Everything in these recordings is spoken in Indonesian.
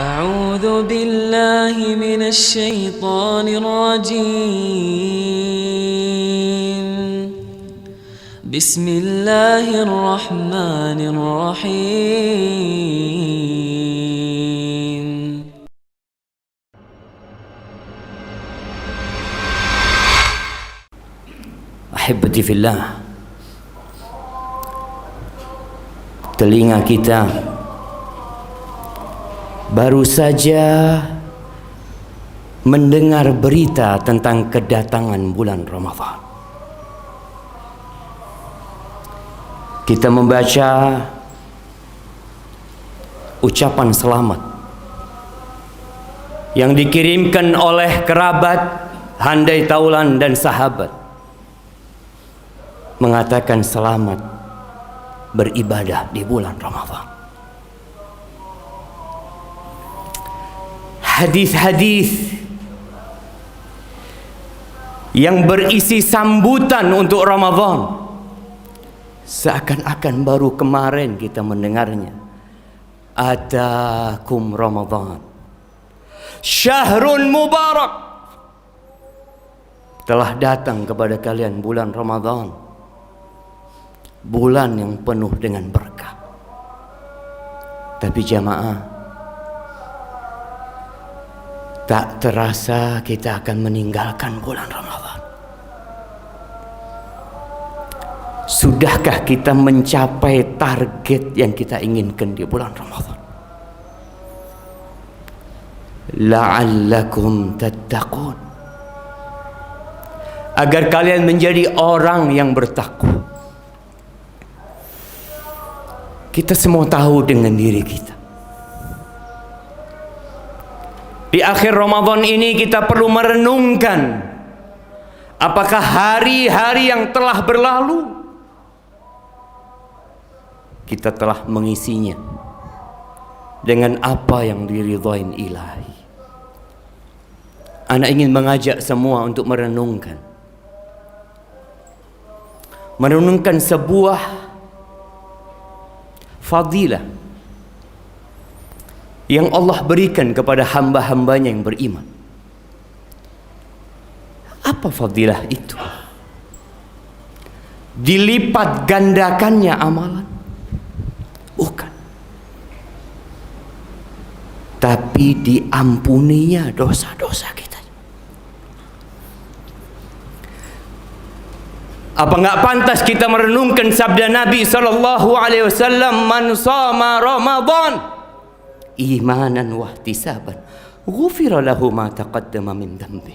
أعوذ بالله من الشيطان الرجيم بسم الله الرحمن الرحيم Ahibati fillah, telinga kita baru saja mendengar berita tentang kedatangan bulan Ramadan. Kita membaca ucapan selamat yang dikirimkan oleh kerabat, handai taulan dan sahabat, mengatakan selamat beribadah di bulan Ramadan. Hadis-hadis yang berisi sambutan untuk Ramadan seakan-akan baru kemarin kita mendengarnya. Atakum Ramadan syahrun mubarak, telah datang kepada kalian bulan Ramadan, bulan yang penuh dengan berkah. Tapi jamaah, tak terasa kita akan meninggalkan bulan Ramadan. Sudahkah kita mencapai target yang kita inginkan di bulan Ramadan? La'allakum tattaqun, agar kalian menjadi orang yang bertakwa. Kita semua tahu dengan diri kita, di akhir Ramadan ini kita perlu merenungkan apakah hari-hari yang telah berlalu kita telah mengisinya dengan apa yang diridhain ilahi. Anak ingin mengajak semua untuk merenungkan sebuah fadilah yang Allah berikan kepada hamba-hambanya yang beriman. Apa fadilah itu? Dilipat gandakannya amalan? Bukan. Tapi diampuninya dosa-dosa kita. Apa enggak pantas kita merenungkan sabda Nabi SAW, man shama Ramadan imanan wahtisaban ghufira lahu ma taqaddama min dhanbi.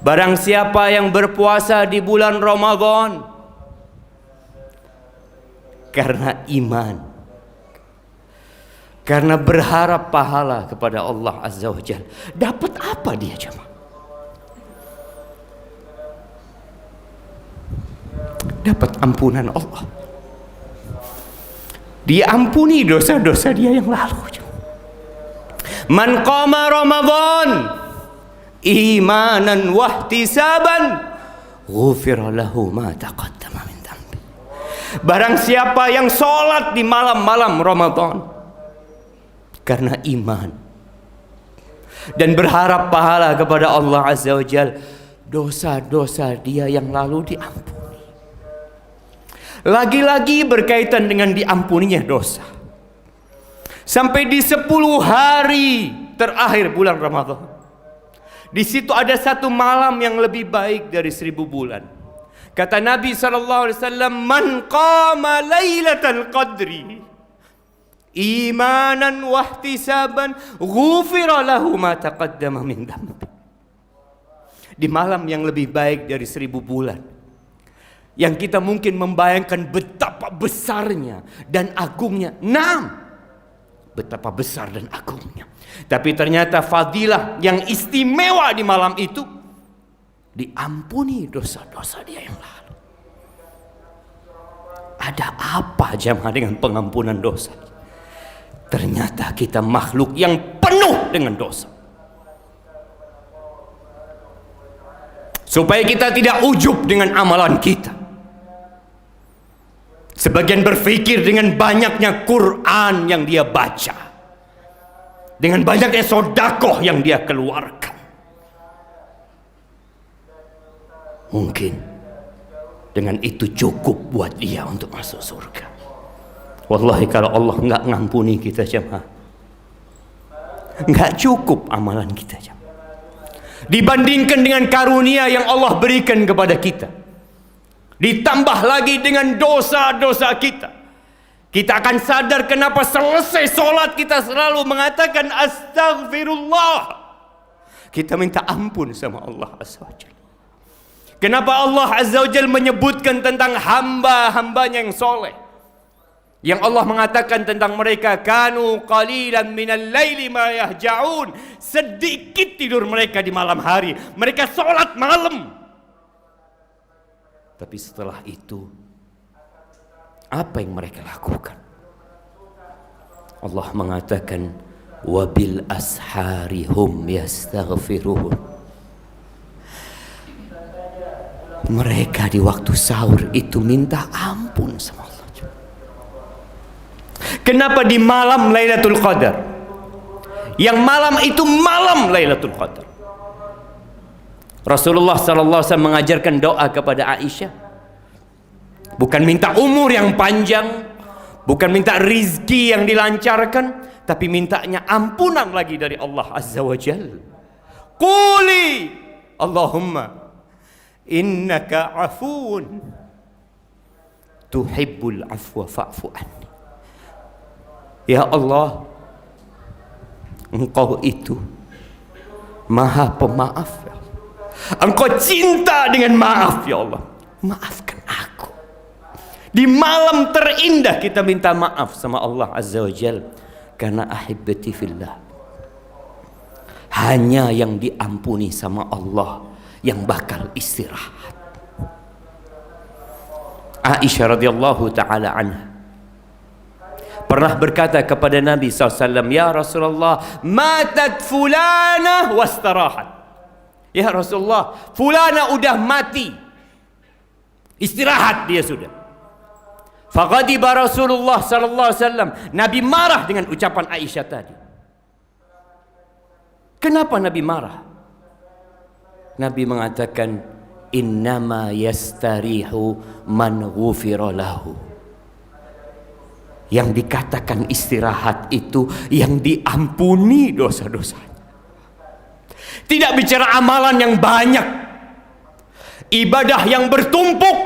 Barang siapa yang berpuasa di bulan Ramadan karena iman, karena berharap pahala kepada Allah Azza wa Jalla, dapat apa dia jemaah? Dapat ampunan Allah. Diampuni dosa-dosa dia yang lalu. Man qama Ramadan imanan wahtisaban ghufira lahu ma taqaddama min dhanbi. Barang siapa yang sholat di malam-malam Ramadan karena iman dan berharap pahala kepada Allah Azza wa Jalla, dosa-dosa dia yang lalu diampuni. Lagi-lagi berkaitan dengan diampuninya dosa, sampai di 10 hari terakhir bulan Ramadan, di situ ada satu malam yang lebih baik dari 1000 bulan. Kata Nabi SAW, man qama lailatal qadri imanan wahtisaban ghufira lahu ma taqaddama min dhanbi. Di malam yang lebih baik dari 1000 bulan, yang kita mungkin membayangkan betapa besarnya dan agungnya. Betapa besar dan agungnya. Tapi ternyata fadilah yang istimewa di malam itu, diampuni dosa-dosa dia yang lalu. Ada apa jemaah dengan pengampunan dosa? Ternyata kita makhluk yang penuh dengan dosa. Supaya kita tidak ujub dengan amalan kita, sebagian berpikir dengan banyaknya Quran yang dia baca, dengan banyaknya sodakoh yang dia keluarkan. Mungkin dengan itu cukup buat dia untuk masuk surga. Wallahi kalau Allah nggak ngampuni kita jemaah, nggak cukup amalan kita jemaah. Dibandingkan dengan karunia yang Allah berikan kepada kita, ditambah lagi dengan dosa-dosa kita, kita akan sadar kenapa selesai sholat kita selalu mengatakan astagfirullah. Kita minta ampun sama Allah Azza wa Jalla. Kenapa Allah Azza wa Jalla menyebutkan tentang hamba-hambanya yang soleh, yang Allah mengatakan tentang mereka, kanu qalilan minal laili ma yahja'un, sedikit tidur mereka di malam hari, mereka sholat malam. Tapi setelah itu apa yang mereka lakukan? Allah mengatakan wabil ashari hum yastaghfirun. Mereka di waktu sahur itu minta ampun sama Allah. Kenapa di malam Lailatul Qadar? Yang malam itu malam Lailatul Qadar. Rasulullah sallallahu alaihi wasallam mengajarkan doa kepada Aisyah. Bukan minta umur yang panjang, bukan minta rizki yang dilancarkan, tapi mintanya ampunan lagi dari Allah Azza wa Jalla. Quli Allahumma innaka afuun tuhibbul afwa fa'fu anni. Ya Allah, Engkau itu Maha Pemaaf. Engkau cinta dengan maaf, ya Allah. Maafkan aku. Di malam terindah kita minta maaf sama Allah Azza wa Jalla, karena ahibbati fillah. Hanya yang diampuni sama Allah yang bakal istirahat. Aisyah radhiyallahu taala anha pernah berkata kepada Nabi SAW, ya Rasulullah, matat fulana wastarahat. Ya Rasulullah, fulana udah mati, istirahat dia sudah. Faqadiba Rasulullah SAW, Nabi marah dengan ucapan Aisyah tadi. Kenapa Nabi marah? Nabi mengatakan, innama yastarihu man ghufira lahu. Yang dikatakan istirahat itu yang diampuni dosa-dosanya. Tidak bicara amalan yang banyak, ibadah yang bertumpuk,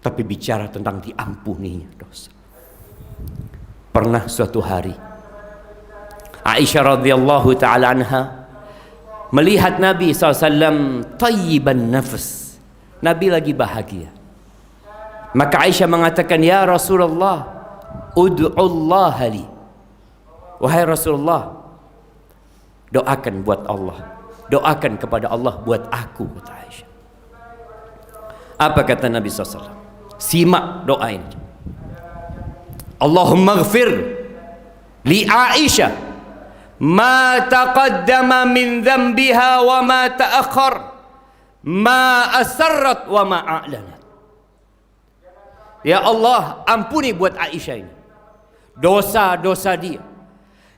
tapi bicara tentang diampuninya dosa. Pernah suatu hari Aisyah radhiyallahu taala anha melihat Nabi SAW tayyiban nafs. Nabi lagi bahagia. Maka Aisyah mengatakan, ya Rasulullah, ud'ullah li. Wahai Rasulullah, doakan buat Allah, doakan kepada Allah buat aku, kata Aisyah. Apa kata Nabi SAW? Simak doa ini. Allahumma ghfir li Aisyah ma taqaddama min dhanbiha wa ma ta'akhkhar, ma asarrat wa ma a'lanat. Ya Allah, ampuni buat Aisyah ini dosa-dosa dia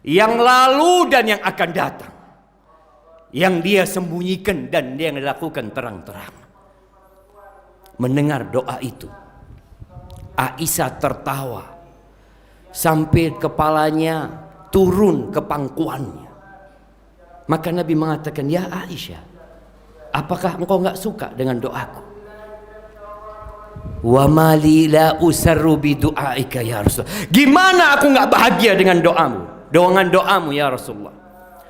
yang lalu dan yang akan datang, yang dia sembunyikan dan yang dilakukan terang-terang. Mendengar doa itu, Aisyah tertawa sampai kepalanya turun ke pangkuannya. Maka Nabi mengatakan, ya Aisyah, apakah engkau enggak suka dengan doaku? Wa mali la usarru bi du'aika ya Rasul. Gimana aku enggak bahagia dengan doamu? Dengan doamu ya Rasulullah.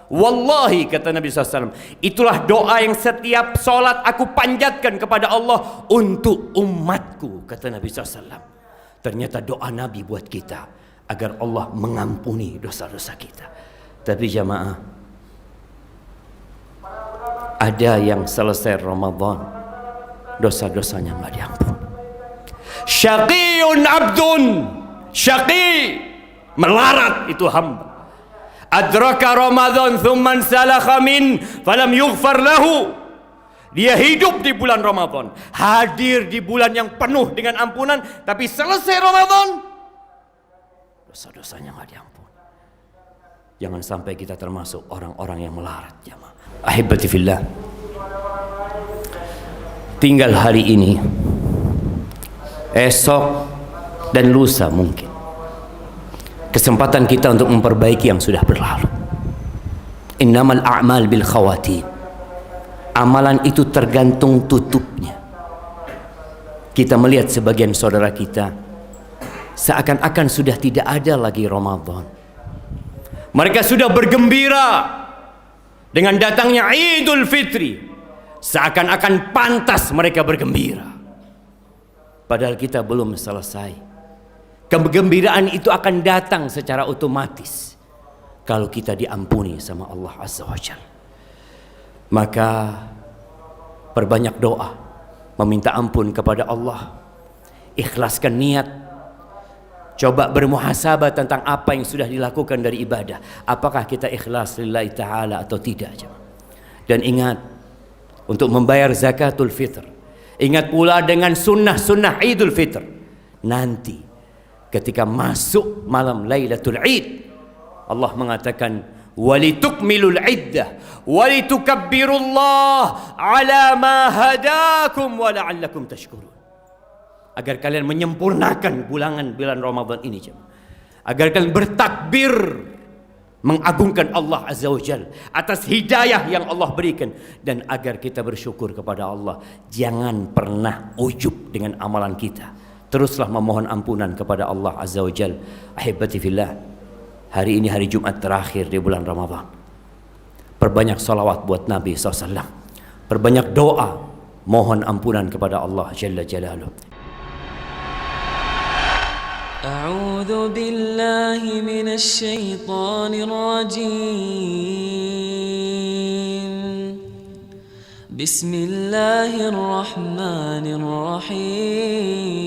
Wallahi, kata Nabi SAW, itulah doa yang setiap solat aku panjatkan kepada Allah untuk umatku, kata Nabi SAW. Ternyata doa Nabi buat kita agar Allah mengampuni dosa-dosa kita. Tapi jamaah, ada yang selesai Ramadan dosa-dosanya nggak diampuni. Syaqiyun abdun, syaqi, melarat itu hamba. Adraka Ramadan thumman salakha min falam yughfar lahu. Dia hidup di bulan Ramadan, hadir di bulan yang penuh dengan ampunan, tapi selesai Ramadan dosa-dosanya nggak diampuni. Jangan sampai kita termasuk orang-orang yang melarat, jemaah. Ahibati fillah. Tinggal hari ini, esok dan lusa mungkin kesempatan kita untuk memperbaiki yang sudah berlalu. Innamal a'mal bil khawatim. Amalan itu tergantung tutupnya. Kita melihat sebagian saudara kita seakan-akan sudah tidak ada lagi Ramadan. Mereka sudah bergembira dengan datangnya Idul Fitri, seakan-akan pantas mereka bergembira. Padahal kita belum selesai. Kegembiraan itu akan datang secara otomatis kalau kita diampuni sama Allah Azza wa Jalla. Maka perbanyak doa, meminta ampun kepada Allah, ikhlaskan niat. Coba bermuhasabah tentang apa yang sudah dilakukan dari ibadah. Apakah kita ikhlas lillahi ta'ala atau tidak? Dan ingat, untuk membayar zakatul fitr, ingat pula dengan sunnah-sunnah Idul Fitr. Nanti ketika masuk malam Lailatul Id, Allah mengatakan walitukmilul iddah walitukabbirullaha ala ma hadakum wa la'allakum tashkurun. Agar kalian menyempurnakan bulan Ramadan ini, agar kalian bertakbir mengagungkan Allah Azza wa Jalla atas hidayah yang Allah berikan, dan agar kita bersyukur kepada Allah. Jangan pernah ujub dengan amalan kita. Teruslah memohon ampunan kepada Allah Azza wa Jalla. Ahibati fillah, hari ini hari Jumat terakhir di bulan Ramadan. Perbanyak salawat buat Nabi SAW. Perbanyak doa, mohon ampunan kepada Allah Jalla Jalaluh. أعوذ بالله من الشيطان الرجيم بسم الله الرحمن الرحيم